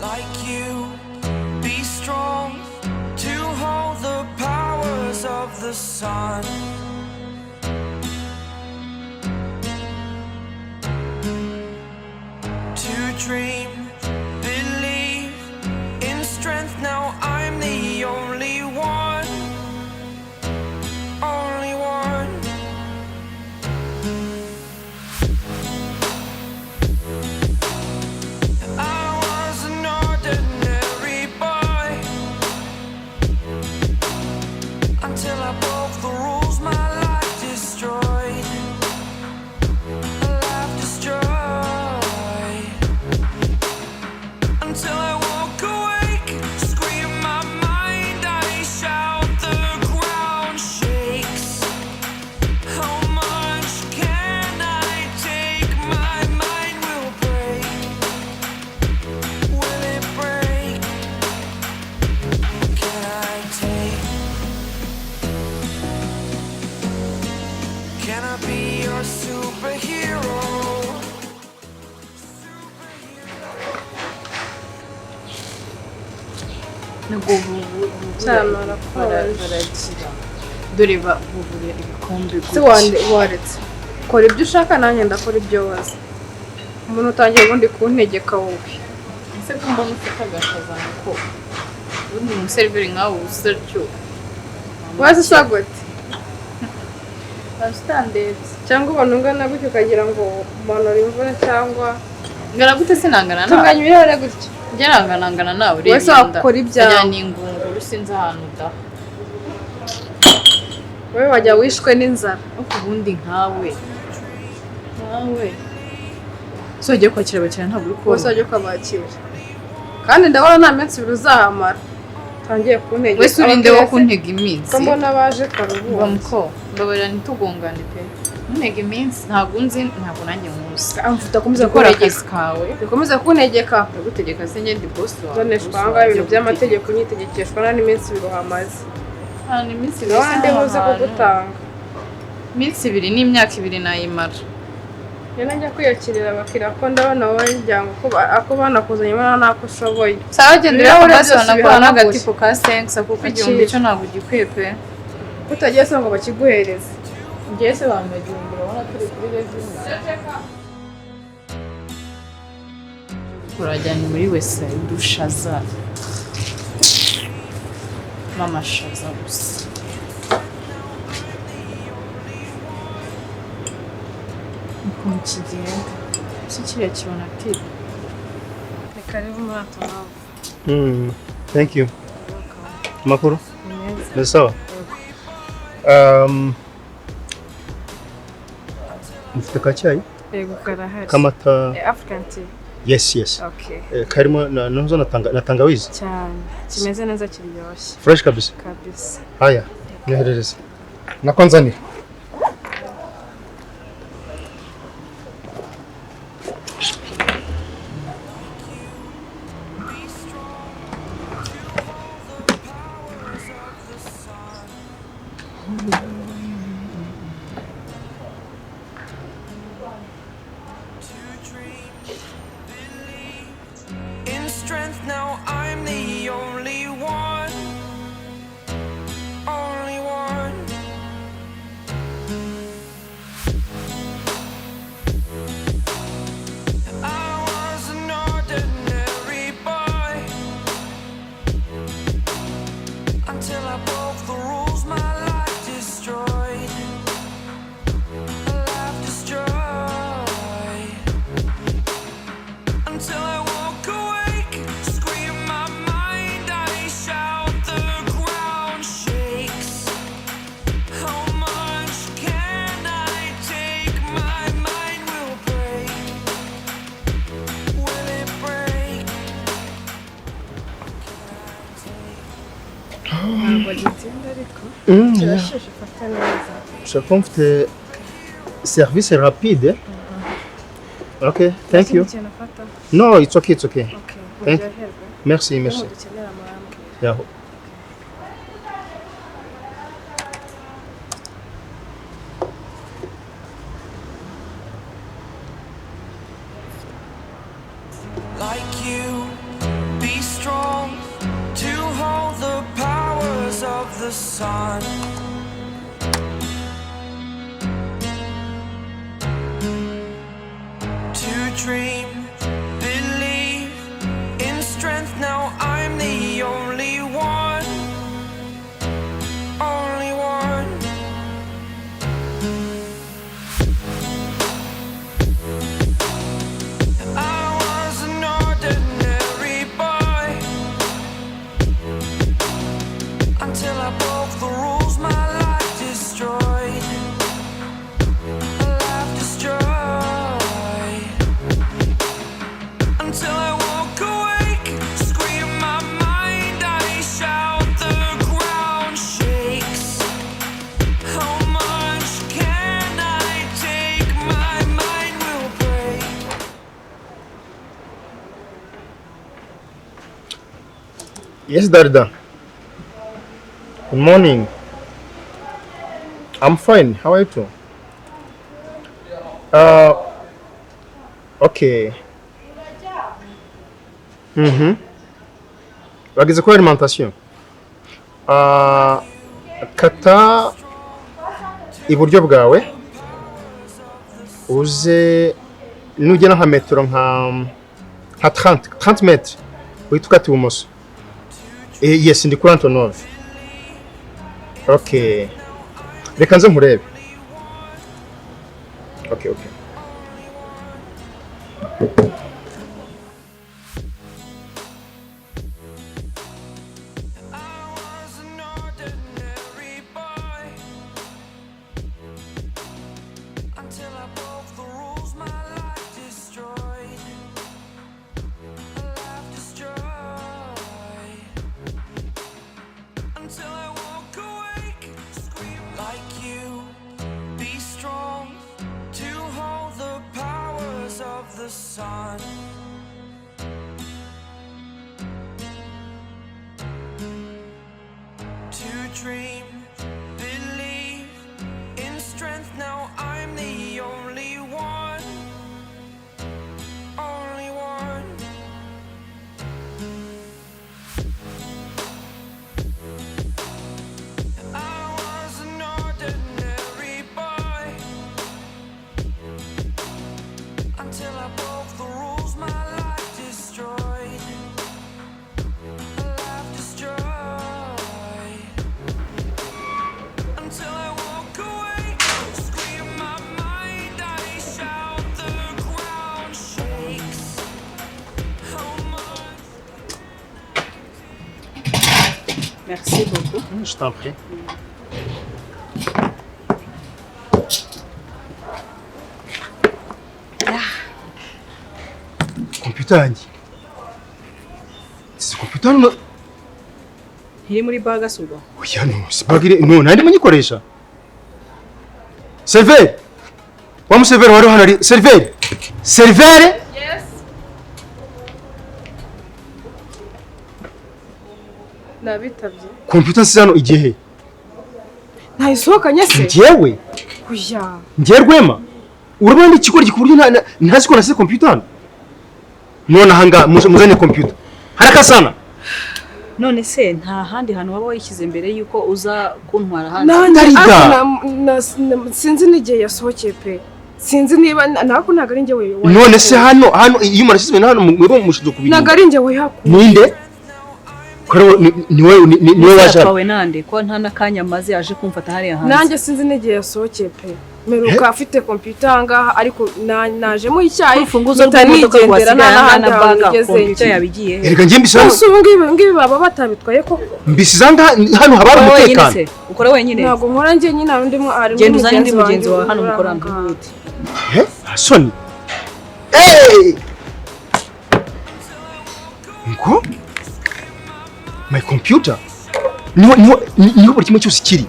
like you. Be strong to hold the powers of the sun. To dream, believe in strength. Now I'm the only one, only one. I was an ordinary boy until I broke the rules. My life destroyed, life destroyed. Until I woke awake, scream my mind, I shout, the ground shakes. How much can I take? My mind will break. Will it break? Can I take? Can I be your superhero? Cyamara baragira dore bavubure ibikombe se waretse kora ibyo ushaka nanjye ndakora ibyo wazi umuntu utangiye ubundi kuntegeka wowe ese ko mbona ufite agashazana ko ubundi umuseriveri nkawe usatyo wazi sagote bastandeze cyangwa ubona ungana gutyo ukagira ngo umanura imvura cyangwa ngara gute sinangana nawe tunganya ibirere gutyo ngerangana nawe uri wese wakora ibyawe ajyana ingunguru sinzi ahantu da wowe wajya wishwe n'inzara ariko ubundi nkawe so ugiye kwakira abakiriya ntabwo uri kubona wese wajya ukabakira kandi ndabona nta minsi ibiri uzahamara utangiye kuntegeka wese urinde wo kuntega iminsi ko mbona baje karuhuka bamuko mbabarira ntitugongane pe kuntega iminsi ntabwo nzi ntabwo nanjye nkuzi udakomeza gukora akazi kawe udakomeza kuntegeka ndagutegeka se njye ndi boss wawe zoneshwa ahangaha ibintu by'amategeko nyitegekeshwa nta n'iminsi ibiri uhamaze ni iminsi ibiri n'abandi buze kugutanga iminsi ibiri n'imyaka ibiri nayimara iyo najya kwiyakirira abakiriya ko ndabona wowe njyango ko banakuzanye mbona ntako ushoboye sawa genda ureba basana ko bihanaguye. n'agatipo ka sensa kuko igihumbi cyo ntabwo gikwiye pe utagiye se ngo bakiguhereze ngiye se bambaye igihumbi urabona turi kuri review urajyanye muri wese dushaza n'amashaza gusa ukuntu kigenda si kiriya kibona tiba ni karibu muri ato nawe Thank you. Makuru? neza Ni sawa? Mufite kacyayi? yego karahari Kamata? African tea Yes. okay Karimo nazo na tangawizi? cyane kimeze neza kiryoshye Fresh kabisa. kabisa Haya, niherereze. Nako nzanira. In strength, now I'm the only one, only one. I was an ordinary boy until I broke the rules. My life destroyed, life destroyed. Until I woke awake, scream my mind, I shout, the ground shakes. How much can I take? My mind will break. Will it break? ntabwo gitinda ariko kirasheshe fata neza Je pense que service rapide. Okay, thank you. ikintu afata No, it's okay. okay Thank- uryoherwe Merci. dukenera murambwira Yeah. Like you, the sun. To dream, believe in strength. Now I'm the only one, only one. I was an ordinary boy until I broke the rules. My life destroyed, a life destroyed. Until I woke awake, scream my mind, I shout, the ground shakes. How much can I take? My mind will break. Yes, Darda. Good morning. I'm fine. How are you too? Okay. Bageze kuri alimentation. Kata iburyo bwawe uze nugera nka metero nka 30 metres uhita ukata ibumoso. Yes, ndi kuri Antonov. Okay. Reka nze nkurebe. Okay. Until I broke the rules, my life destroyed, a life destroyed. Until I woke awake, scream like you, be strong to hold the powers of the sun. To dream, believe in strength. Now I'm the only one, only one. I was an ordinary boy until I broke the rules. My life destroyed, a life destroyed. Until I walk away, scream my mind, I shout, the ground shakes. How much? Merci beaucoup. Je t'en prie. Computer yanjye. Si computer no. Iri muri baga suba. Oya no, sibagire no nandi munyikoresha. Server. Wa mu server wari hano ari server. Server? Yes. Nabitabye. Computer nsize hano igihe he? Ntayisohokanye se? Njyewe. Oya. Njye Rwema. Urabona ikigori gikuburyo ntazi ko nasize computer hano. None hanga muzanye computer. Haraka sana. None se nta handi hantu waba wishyize mbere yuko uza kuntwara hanze? Sinzi n'igihe yasohokeye pe. Sinzi niba nako ntago ari njye we. None se hano iyo murashyize hano mwebo mushizo kubiri. Ntago ari njye we haku. Ninde? Kore niwe waje. Kwawe nande ko nta nakanya maze yaje kumfata hariya hanze. Nanjye sinzi n'igihe yasohokeye pe. Meruka afite computer ngaha ariko naje mu icyayi. Ufunguzo rw'imodoka rwasigara na baga computer yabigiye. Erega ngiye mbisanga. Ngibi baba batabitwaye ko. Mbisanga hano habara umutekano. Ukora wenyine? Ntago nkora njye nyine ari ndimo ari. Genda uzanye ndi mugenzi wawe hano mukorana n'uti. Soni. Hey! Ngo? My computer? Niho buri kimwe cyose kiri.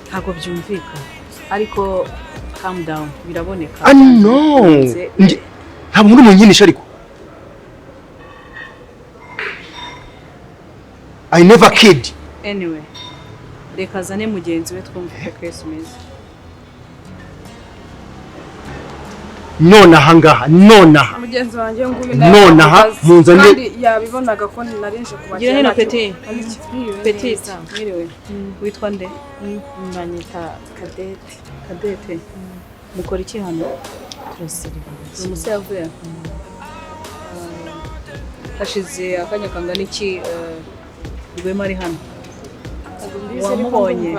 Ntago byumvikana. Ariko calm down biraboneka. Ah no. Ntabwo uri munyinisha ariko. I never kid. Anyway. Reka zane mugenzi we twumve ko kwese umeze. nonaha ngaha nonaha mugenzi wanjye ngubi nonaha munzane kandi yabibonaga ko narinje kubakira gira hino petit mwiriwe witwa nde Banyita Cadette. Cadette mukora iki hano Turasiriviza. umusore yavuye hashize akanya kangana iki Rwema ari hano wamubonye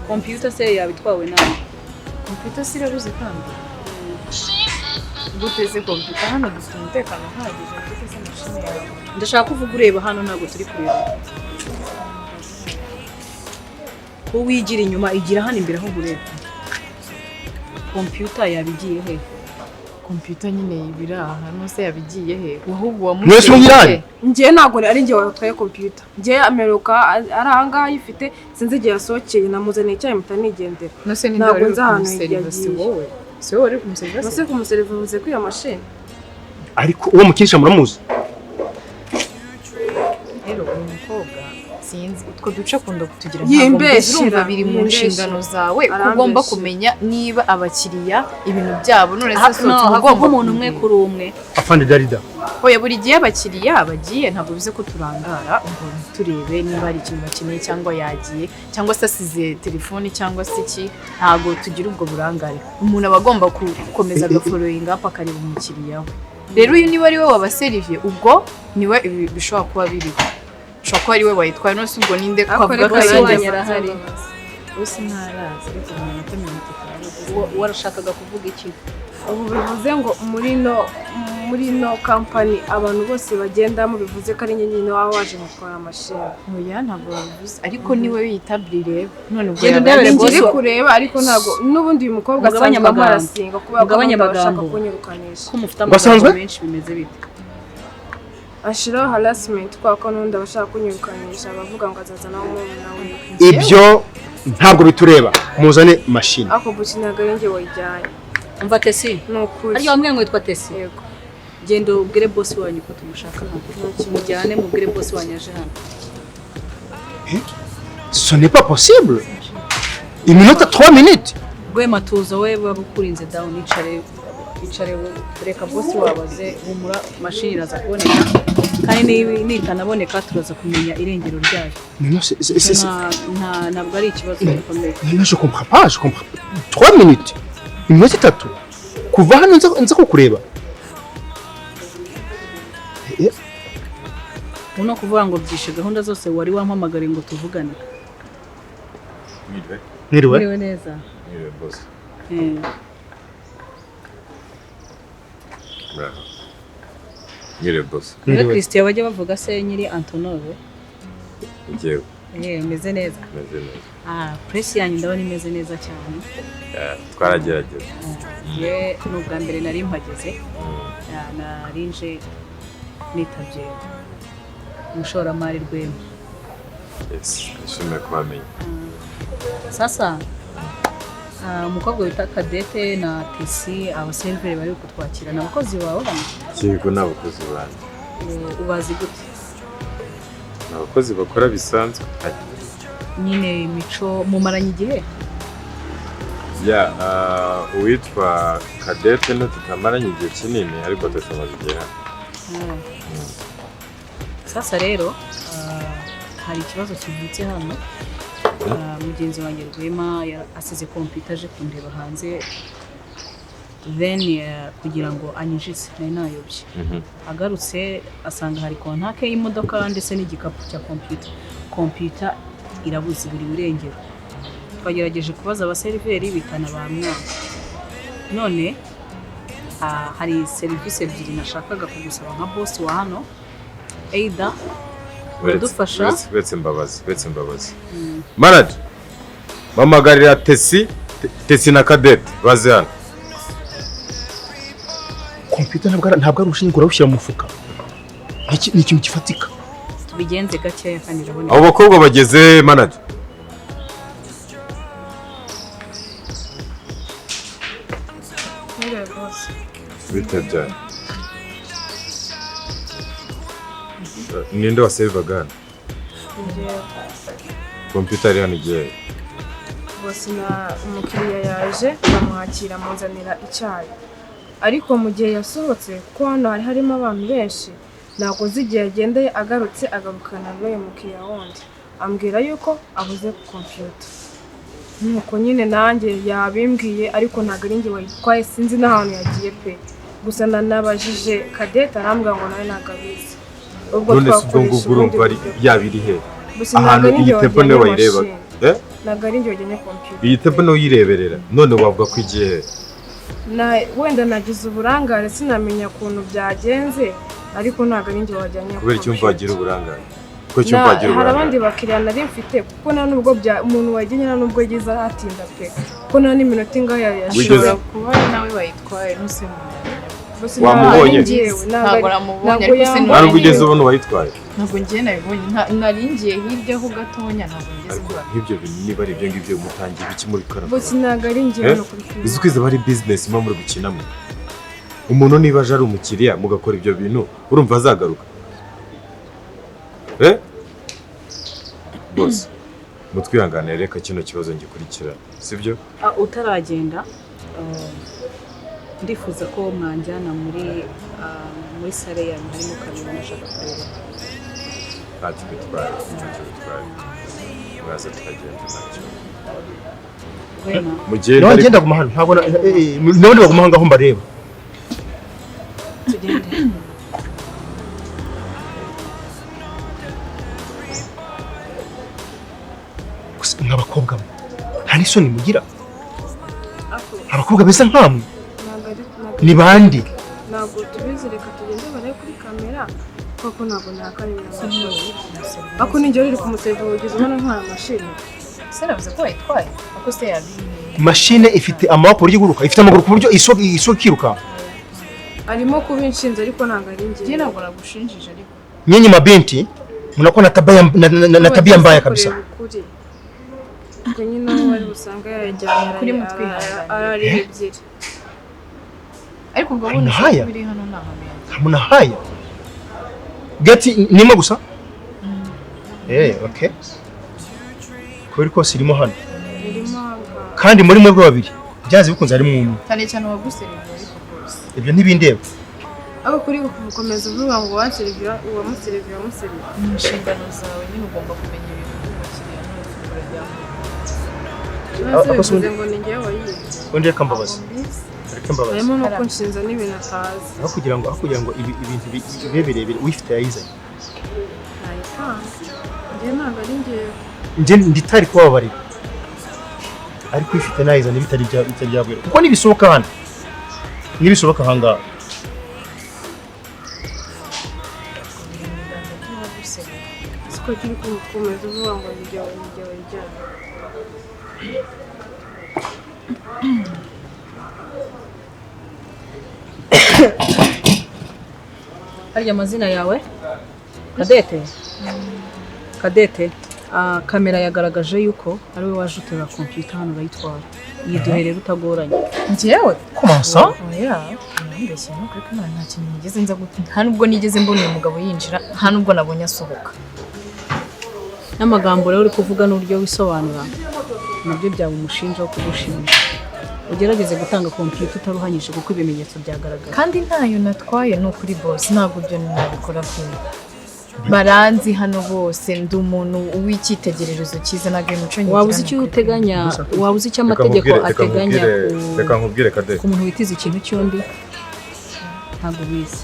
computer se yabitwawe nawe Computer siraruze kandi. Guteze computer hano dufite umutekano uhagije guteze machine yawe. ndashaka kuvuga ureba hano ntabwo turi kureba ko wigira inyuma igira hano imbere aho ureba computer yabigiye he Computer nyine ibira hano se yabigiye he? ahubwo mwese muyirane njye ntabwo ari njye watwaye computer njye ameruka aranga yifite sinzi igihe yasohokeye namuzaniye icyayi mutanigendera Nose ni ntabwo ndabona nzi ahantu kumuservice yagiye. wowe. Si wowe uri kumuservice? nase kumuservice kwiyo machine ariko uwo mukinisha muramuzi Rero uyu mukobwa sinzi utwo duce akunda kutugira Yimbeshira, urumva biri mu yimbeshira. nshingano zawe ko Arambeshya. ugomba kumenya niba abakiriya ibintu byabo none se so no ugomba hagomba umuntu umwe kuri umwe afande Darida oya buri gihe abakiriya bagiye ntabwo bize ko turangara ngo turebe niba hari ikintu bakeneye cyangwa yagiye cyangwa se asize telefoni cyangwa se iki ntabwo tugira ubwo burangare umuntu aba agomba gukomeza agafollowing up akareba umukiriya we rero uyu niba ari we wabaseriviye ubwo niwe bishobora kuba biri ushobora kuba ari we wayitwaye none se ubwo ninde kwavuga ko boss ari wanyu njye arahari bose ntarazi ariko umuntu ko minota warashakaga kuvuga iki ubu bivuze ngo muri no company abantu bose bagendamo bivuze ko ari nyine waba waje gutwara machine oya ntabwo babivuze ariko niwe witabirire none ubwo Genda yaba ndebere ari boss njye wa- kureba ariko ntabwo n'ubundi uyu mukobwa Mugabanye asanzwe amagambo. amarasinga kuba Mugabanye bashaka amagambo. kunyirukanisha ko mufite Basanzwe? amagambo menshi bimeze bite ashiraho harassment kwa ko n'undi abashaka kunyirukanisha bavuga ngo azazana umwana we ibyo ntabwo bitureba muzane machine ako bukinaga ari njye wayijyanye umva Tesi ni ukuri arya wambwiye ngo witwa Tesi yego genda ubwire boss wanyu ko tumushaka hano mujyane mubwire boss wanyu aje hano ce n'est pas possible iminota 3 minutes Rwema tuza we bagukurinze down icare reka boss wabaze humura machine iraza kuboneka kandi nitanaboneka turaza kumenya irengero ryayo non c'est ntabwo ari ikibazo gikomeye non je comprends pas 3 minutes iminota 3 kuva hano nza kukureba uno kuvuga ngo byishe gahunda zose wari wampamagare ngo tuvugane mwiriwe Mwiriwe neza boss. Bravo. Mwiriwe boss. rero Christian bajya bavuga se nyiri Antonove Njyewe umeze neza meze neza. press yanyu ndabona imeze neza cyane Twaragerageza. ye n'ubwa mbere nari mpageze narinje nitabye umushoramari Rwema Yes, nishimiye kubamenya. sasa umukobwa wita Cadette na Tesi abaseriveri bari kutwakira n'abakozi bawe hano Yego n'abakozi banjye. ubazi gute Abakozi bakora bisanzwe. nyine imico mumaranye igihe Ya, uwitwa Cadette no tutamaranye igihe kinini ariko tutamaze igihe hano. sasa rero hari ikibazo kivutse hano mugenzi wanjye Rwema asize computer aje kundeba hanze then kugira ngo anyinjize nari nayobye agarutse asanga hari kontake y'imodoka ndetse n'igikapu cya computer irabuze buri burengero twagerageje kubaza abaseriveri bitana ba mwana none hari serivisi ebyiri nashakaga kugusaba nka boss wa hano either uradufasha Wetse mbabazi. Manager. Mamagarira Tesi na Cadette baze hano. computer ntabwo ari ushinzwe urabushyira mu mufuka ni ikintu gifatika tubigenze gakeya kandi urabona Abo bakobwa bageze manager. Bitabye. Ninde wasevaga hano? Computer iri hano igihe. bose umukiriya yaje bamwakira amuzanira icyayi ariko mu gihe yasohotse kuko hano harimo abantu benshi ntabwo igihe yagendeye agarutse agarukana n'uyu mukiriya wundi ambwira yuko abuze computer nuko nyine nanjye yabimbwiye ariko ntabwo ari njye wayitwaye sinzi n'ahantu yagiye pe gusa nanabajije Cadette arambwira ngo nawe ntabwo abizi ubwo twakoresha urumva yabiri he ahantu iyi telefone wayireba ntabwo ari njye wajyanye computer iyi telefone uyireberera none wavuga ko igiye he wenda nagize uburangare sinamenya ukuntu byagenze ariko ntabwo ari njye wajyanye kubera icyumva wagira uburangare hari abandi bakiriya nari mfite kuko nta nubwo umuntu wagenye nta nubwo yagize ahatinda pe kuko nta n'iminota ingahe yashize kuba ari nawe wayitwaye wamubonye ntabwo namubonye ariko ntabwo ugeze ubona uwayitwaye ntabwo ngiye nabibonye nari ngiye hirya ho gatonya ntabwo ngeze mbona nk'ibyo bintu niba ari ibyo ngibyo mutangiye iki muri karate bose ntabwo ari njye no kuri filime uzi ko izo ari business muba muri gukinamo umuntu niba aje ari umukiriya mugakora ibyo bintu urumva azagaruka bose mutwihanganire reka kino kibazo ngikurikira sibyo utaragenda ndifuza ko mwanjyana muri sale yanyu harimo kabiri nashaka kureba ntacyo bitwaye mwaza tukagenda ntacyo nawe ngenda guma hano ntabwo nawe baguma aho mbareba tugende nk'abakobwa nta n'isoni mugira abakobwa beza nkamwe ni bande ntabwo tubizi reka tugende baraye kuri kamera kuko ntabwo nakareba ako ninjye uri kumutelefone ugeze ubona nta mashini sinavuze ko wayitwaye ako se yabiye mashine ifite amaboko y'iguruka ifite amaguru ku buryo isoko kiruka arimo kubinshinze ariko ntabwo ari njye ntabwo nagushinjije ariko nyinyi mabinti mnakuwa na tabia mbaya kabisa ubwo nyine aho wari usanga yajyanye kuri mutwe ari ebyiri ariko ubwo bundi biri hano nahamenya hamuna haya gati nimo gusa okay kuri ko sirimo hano kandi muri mwe babiri byaze bikunze ari mu cyane cyane waguserivye ariko bose ibyo ntibindeba abo kuri gukomeza uvuga ngo waserivira uwamuserivira inshingano zawe nyine ugomba kumenya ibintu by'umukiriya bivuze ngo ni njyewe wayize undi reka mbabaza harimo no kunshinza n'ibintu atazi aho kugira ngo ibintu bibe birebire wifite yayizanye njye ntabwo ari njyewe njye nditari kubabarira ariko ifite nayizanye bitari byabwira kuko nibisohoka hano nibisohoka ahangaha siko kiri kumeza uvuga ngo ni njyewe ijyana harya amazina yawe Cadette kamera yagaragaje yuko ari we waje uterura computer hano urayitwara yiduhe rero utagoranye njyewe komasa oya ndashye no kuri kamera nta kintu nigeze nza nta nubwo nigeze mbona uyu mugabo yinjira nta nubwo nabonye asohoka n'amagambo rero uri kuvuga n'uburyo wisobanura nabyo byaba umushinja wo kugushimisha ugerageze gutanga computer utaruhanyije kuko ibimenyetso byagaragara kandi ntayo natwaye no kuri boss ntabwo byo nabikora kuri baranzi hano bose ndi umuntu w'icyitegererezo cyiza nagwe muco nyine waba uzi icyo uteganya waba uzi icyo amategeko ateganya reka nkubwire Cadette ku muntu witiza ikintu cy'undi ntabwo bizi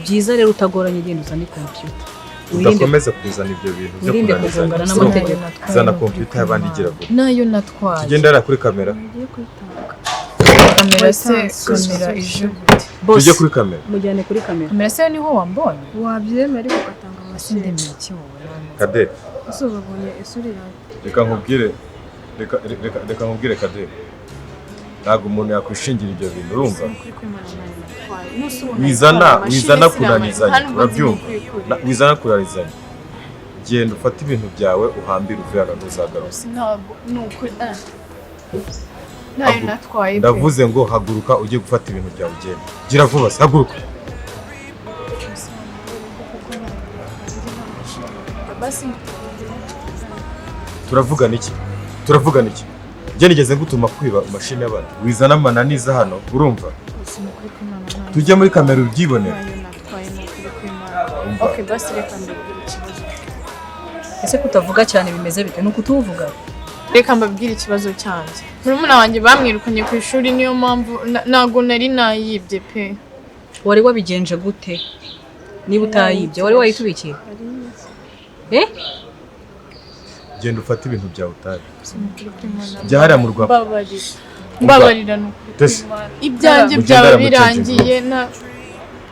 byiza rero utagoranye igenda uzane computer udakomeza kuzana ibyo bintu byo kunanizana n'amategeko zana computer y'abandi igira vuba nayo natwaye tugendera kuri kamera kamera se kamera ije tujye kuri kamera mujyane kuri kamera kamera se niho wambonye wabyemera ariko ugatanga amasinde ndemeye iki wowe Cadette ese ubabonye isuri yawe reka nkubwire Cadette ntabwo umuntu yakwishingira ibyo bintu urumva wizana kunanizanya urabyumva wizana kunanizanya genda ufate ibintu byawe uhambire uvuye ahantu uzagaruka ntabwo nuko nayo natwaye ndavuze ngo haguruka ujye gufata ibintu byawe ugenda gira vuba haguruka basi turavugana iki turavugana iki? Njye nigeze ngutuma kwiba mashine y'abandi wizana amananiza hano urumva tujye muri kamera ubyibonera. Okay, basi reka mbabwire ikibazo. Ese kutavuga cyane bimeze bite? Nuko tuvuga. Reka mbabwire ikibazo cyanjye. Murumuna wanjye bamwirukanye ku ishuri niyo mpamvu nago nari nayibye pe. Wari wabigenje gute? Niba utayibye wari wayitubikiye? Genda ufate ibintu byawe utari. Byahara mu Rwanda. Mbabarira nuko. Ibyanjye byawe birangiye na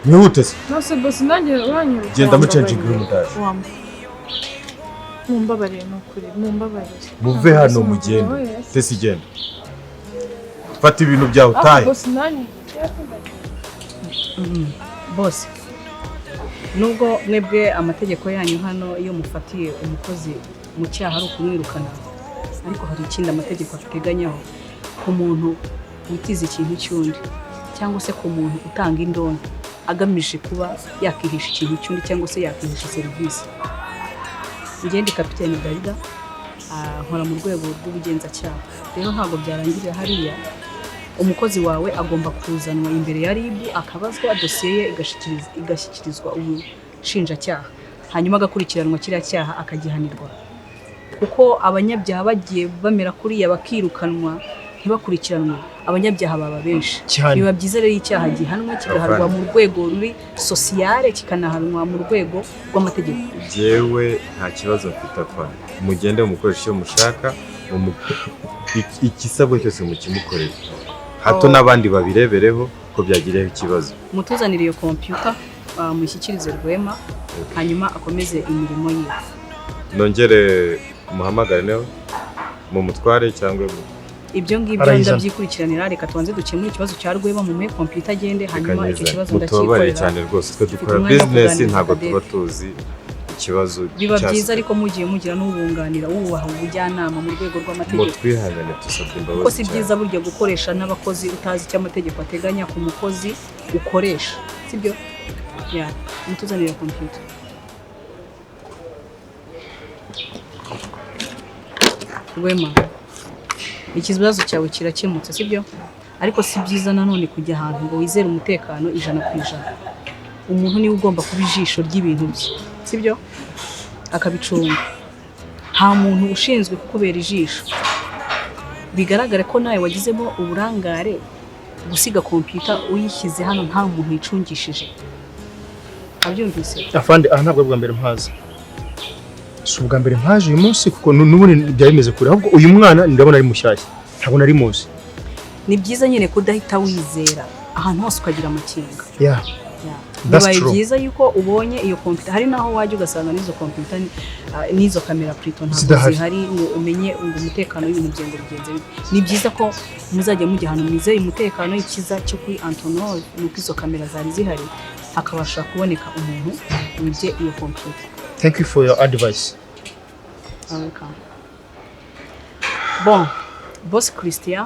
Mwihute se. Nose boss nanjye wanyuruka. Genda mucenje iguru mutaje. Mumbabarire nukuri, mumbabarire. Muve hano mugende. Tesi genda. Fata ibintu byawe utaye. Boss nanjye. Boss. Nubwo mwebwe amategeko yanyu hano iyo mufatiye umukozi mu cyaha ari ukumwirukana, ariko hari ikindi amategeko ateganyaho ku muntu witiza ikintu cy'undi cyangwa se ku muntu utanga indonke agamije kuba yakihisha ikintu cy'undi cyangwa se yakihisha serivisi. Ngende kapiteni Darida nkora mu rwego rw'ubugenzacyaha. Rero ntabwo byarangirira hariya, umukozi wawe agomba kuzanwa imbere ya RIB akabazwa dosiye ye igashyikirizwa ubushinjacyaha, hanyuma agakurikiranwa kiriya cyaha akagihanirwa. Kuko abanyabyaha bagiye bamera kuriya bakirukanwa ntibakurikiranwe, abanyabyaha baba benshi. Biba byiza rero icyaha gihanwa kigahanwa mu rwego ruri sociale kikanahanwa mu rwego rw'amategeko. Jewe nta kibazo mfite apfa. Mugende mukoresha icyo mushaka, ikisabwe cyose mukimukorera. Hato n'abandi babirebereho ko byagireho ikibazo. Mutuzanire iyo computer mushyikirize Rwema hanyuma akomeze imirimo ye. Nongere muhamagare nawe mu mutware cyangwa ibyo ngibyo ndabyikurikiranira. Reka tubanze dukemure ikibazo cya Rwema mu computer agende hanyuma icyo kibazo ndakikorera cyane rwose. Twe dukora business ntabwo tuba tuzi ikibazo. Biba byiza ariko mugiye mugira n'ubunganira ububaha ubujyanama mu rwego rw'amategeko. Twihangane tusabye imbabazi. Ko si byiza buryo gukoresha n'abakozi utazi icyo amategeko ateganya ku mukozi ukoresha, sibyo? Mutuzanire computer. Rwema, ikibazo cyawe kirakemutse, sibyo? Ariko si byiza nanone kujya ahantu ngo wizere umutekano 100%. Umuntu niwe ugomba kuba ijisho ry'ibintu bye, sibyo? Akabicunga. Nta muntu ushinzwe kukubera ijisho. Bigaragare ko nawe wagizemo uburangare gusiga computer uyishyize hano nta muntu yicungishije. Abyumvise? Afande ntabwo bwa mbere mpaza. Si ubwa mbere mpaje uyu munsi kuko n'ubundi byabimeze kure, ahubwo uyu mwana ndabona ari mushyashya, ntabwo nari muzi. Ni byiza nyine kudahita wizera ahantu hose ukagira amakenga. That's true. Byiza yuko ubonye iyo computer, hari naho waje ugasanga n'izo computer n'izo kamera plutôt ntabwo zihari ngo umenye umutekano w'ibintu byengo bigenze. Ni byiza ko muzajya mujya ahantu mwizeye umutekano. Ikiza cyo kuri Antonov nuko izo kamera zari zihari akabasha kuboneka umuntu wibye iyo computer. Thank you for your advice. Welcome. Bon, boss Christian,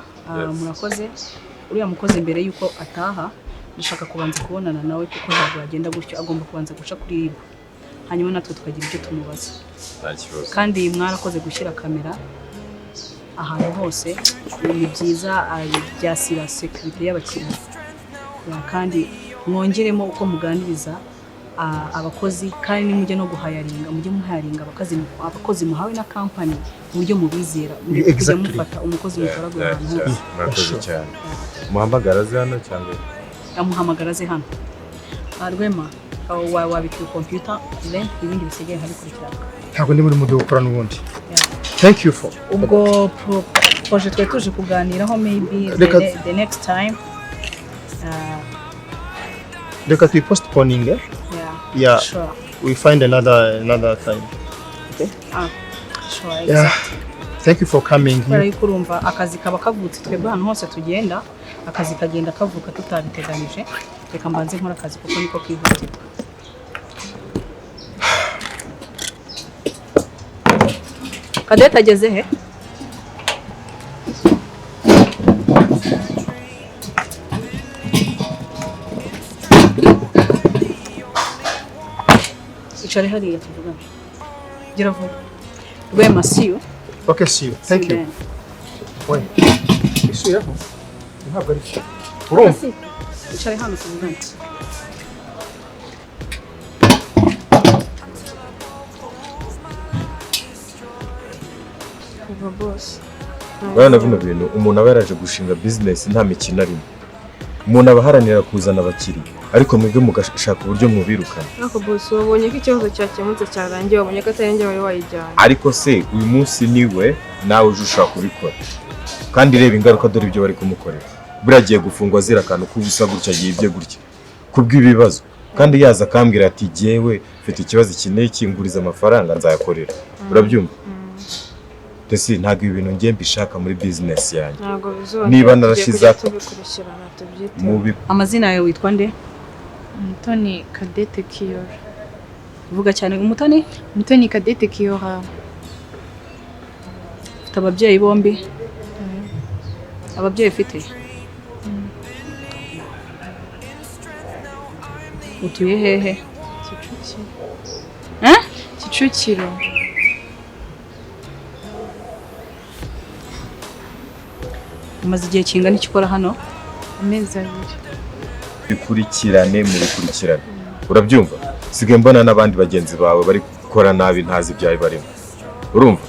murakoze. Uriya mukozi mbere yuko ataha ndashaka kubanza kubonana nawe kuko ntabwo yagenda gutyo, agomba kubanza guca kuri RIB. Hanyuma natwe tukagira ibyo tumubaza. Kandi mwarakoze gushyira kamera ahantu hose, ni byiza byasira security y'abakiriya. Kandi mwongeremo uko muganiriza abakozi, kandi nimujye no guhayaringa, mujye muhayaringa abakozi muhawe na company uburyo mubizera, kujya mufata umukozi mutoragura ahantu hose. Murakoze cyane. Muhamagara ze hano cyangwa amuhamagara ze hano. Rwema, wabika computer then ibindi bisigaye habikurikirana. Ntabwo ndi muri mudo gukora n'ubundi. Thank you for ubwo projet twe tuje kuganiraho maybe the next time. Reka tu postponing. Yeah. Sure. We find another time. Okay? Sure. Exactly. Yeah. Thank you for coming here. Bari kurumva akazi kaba kavutse twebwe hano hose tugenda, akazi kagenda kavuka tutabiteganije. Reka mbanze nkora akazi kuko niko kwihutirwa. Kadeta ageze he? Ichare hariya tuvugana. Gira vuba. Rwema, see you. Okay, see you. Thank you. Wait. Isuyeho? Ntabwo ari cyo. Urumva? Icare hano tuvugane. Kuva boss. Bwana bino bintu umuntu aba yaraje gushinga business nta mikino arimo. Umuntu abaharanira kuzana abakiriya ariko mwebwe mugashaka uburyo mubirukana. Ariko boss wabonye ko ikibazo cyakemutse cyarangiye wabonye ko atari njye wari wayijyanye. Ariko se uyu munsi niwe nawe uje ushaka kubikora. Kandi reba ingaruka dore ibyo bari kumukorera. Buragiye gufungwa zira kantu kubusa gutya yibye gutya. Kubw'ibibazo kandi yaza akambwira ati jewe mfite ikibazo kineye kinguriza amafaranga nzayakorera. Urabyumva? Ndetse ntabwo ibintu ngiye mbishaka muri business yanjye. Ntabwo bizongera. Niba narashiza tubikurikirana tubyite. mubi. Amazina yawe witwa nde? Mutoni Cadette Kiyora. Vuga cyane Umutoni? Mutoni Cadette Kiyora. Ufite ababyeyi bombi? Ababyeyi ufite? Utuye hehe? Kicukiro. Kicukiro. Umaze igihe kingana iki ukora hano? Amezi 2. Bikurikirane mu bikurikirane. Urabyumva? Sige mbona n'abandi bagenzi bawe bari gukora nabi ntazi ibyaye barimo. Urumva?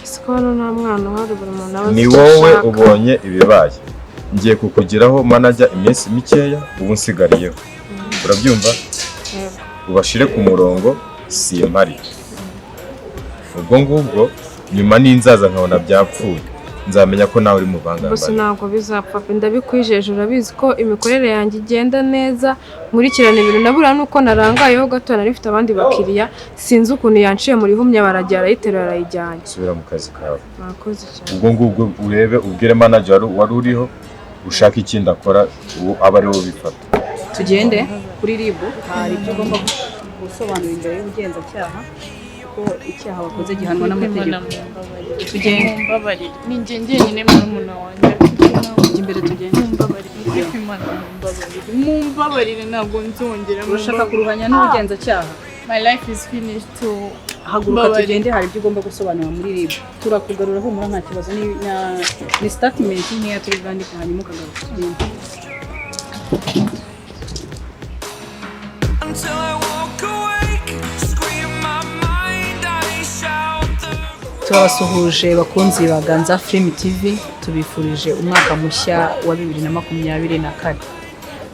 Sikoro nta mwana uhari buri muntu aba. Ni wowe ubonye ibibaye. Ngiye kukugiraho manager iminsi mikeya ubu nsigariyeho. Urabyumva? Ubashire ku murongo si impari. Ubwo ngubwo nyuma n'inzaza nkabona byapfuye. Nzamenya ko nawe uri mu bangambara. Bose ntabwo bizapfa pe ndabikwijeje urabizi ko imikorere yanjye igenda neza nkurikirana ibintu nabura nuko narangayeho gato narifite abandi bakiriya sinzi ukuntu yanciye muri humya barajya arayiterura arayijyanye. Subira mu kazi kawe. Mwakoze cyane. Ubwo ngubwo urebe ubwire manager wari uriho ushaka ikindi akora ubu aba ari wowe bifata. Tugende kuri RIB hari ibyo ugomba gusobanura imbere y'ubugenzacyaha ko icyaha wakoze gihanwa n'amategeko. Tugende. Mumbabarire. Ni njye njyenyine murumuna wanjye. Imbere tugende. Mumbabarire ntabwo nzongera. Urashaka kuruhanya n'ubugenzacyaha? My life is finished too. Haguruka tugende hari ibyo ugomba gusobanura muri RIB. Turakugarura humura nta kibazo ni statement nkeya turi bwandike hanyuma ukagaruka tugende. Until I walk awake, scream my mind, I shout the Turabasuhuje bakunzi ba Ganzafilms TV tubifurije umwaka mushya wa 2024.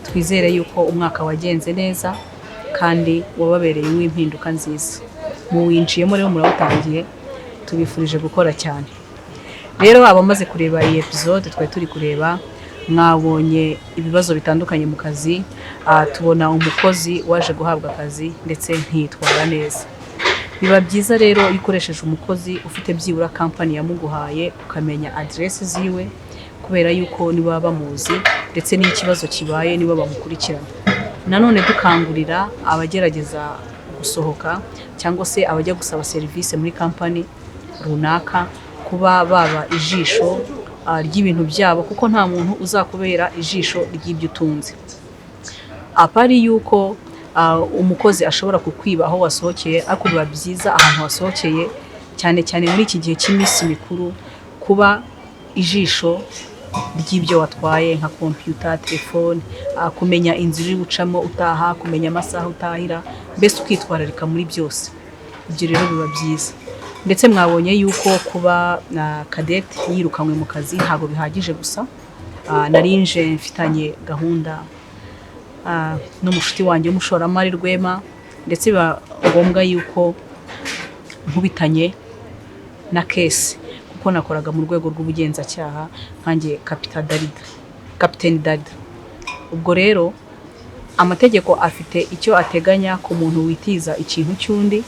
Twizere yuko umwaka wagenze neza kandi wababereye w'impinduka nziza. Mu winjiyemo rero murawutangiye tubifurije gukora cyane. Rero abamaze kureba iyi episode twari turi kureba mwabonye ibibazo bitandukanye mu kazi, tubona umukozi waje guhabwa akazi ndetse ntitwara neza. Biba byiza rero iyo ukoresheje umukozi ufite byibura company yamuguhaye ukamenya address ziwe kubera yuko niba bamuzi ndetse n'ikibazo kibaye niba bamukurikirana. Nanone dukangurira abagerageza gusohoka cyangwa se abajya gusaba service muri company runaka kuba baba ijisho ry'ibintu byabo kuko nta muntu uzakubera ijisho ry'ibyo utunze. Apari yuko umukozi ashobora kukwiba aho wasohokeye ariko biba byiza ahantu wasohokeye cyane cyane muri iki gihe cy'iminsi mikuru kuba ijisho ry'ibyo watwaye nka computer, telefone, kumenya inzira uri bucamo utaha, kumenya amasaha utahira, mbese ukitwararika muri byose. Ibyo rero biba byiza. Ndetse mwabonye yuko kuba na Cadette yirukanywe mu kazi ntabwo bihagije gusa. Narinje mfitanye gahunda n'umushuti wanjye w'umushoramari Rwema ndetse biba ngombwa yuko nkubitanye na case kuko nakoraga mu rwego rw'ubugenzacyaha nkanjye Captain Darida. Ubwo rero amategeko afite icyo ateganya ku muntu witiza ikintu cy'undi.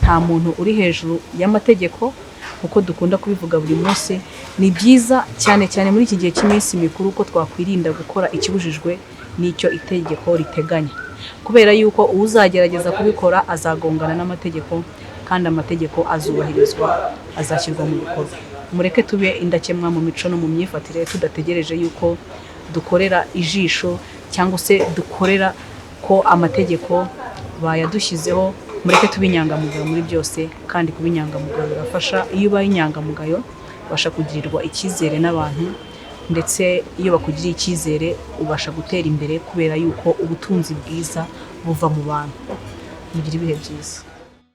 Nta muntu uri hejuru y'amategeko kuko dukunda kubivuga buri munsi. Ni byiza cyane cyane muri iki gihe cy'iminsi mikuru ko twakwirinda gukora ikibujijwe n'icyo itegeko riteganya kubera yuko uzagerageza kubikora azagongana n'amategeko kandi amategeko azubahirizwa azashyirwa mu bikorwa. Mureke tube indakemwa mu mico no mu myifatire tudategereje yuko dukorera ijisho cyangwa se dukorera ko amategeko bayadushyizeho mureke tube inyangamugayo muri byose, kandi kuba inyangamugayo birafasha. Iyo ubaye inyangamugayo ubasha kugirirwa icyizere n'abantu, ndetse iyo bakugiriye icyizere ubasha gutera imbere kubera yuko ubutunzi bwiza buva mu bantu. Mugira ibihe byiza.